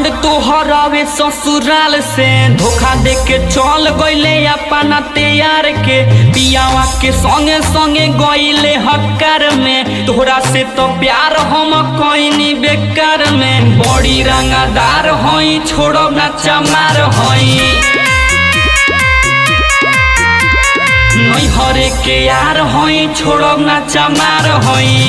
कांड तोहर आवे ससुराल से धोखा दे के चल गईले अपना तैयार के पियावा के संगे संगे गईले हक्कर में तोहरा से तो प्यार हम कईनी बेकार में बड़ी रंगदार हई छोड़ो ना चमार हई नहीं हरे के यार हई छोड़ो ना चमार हई।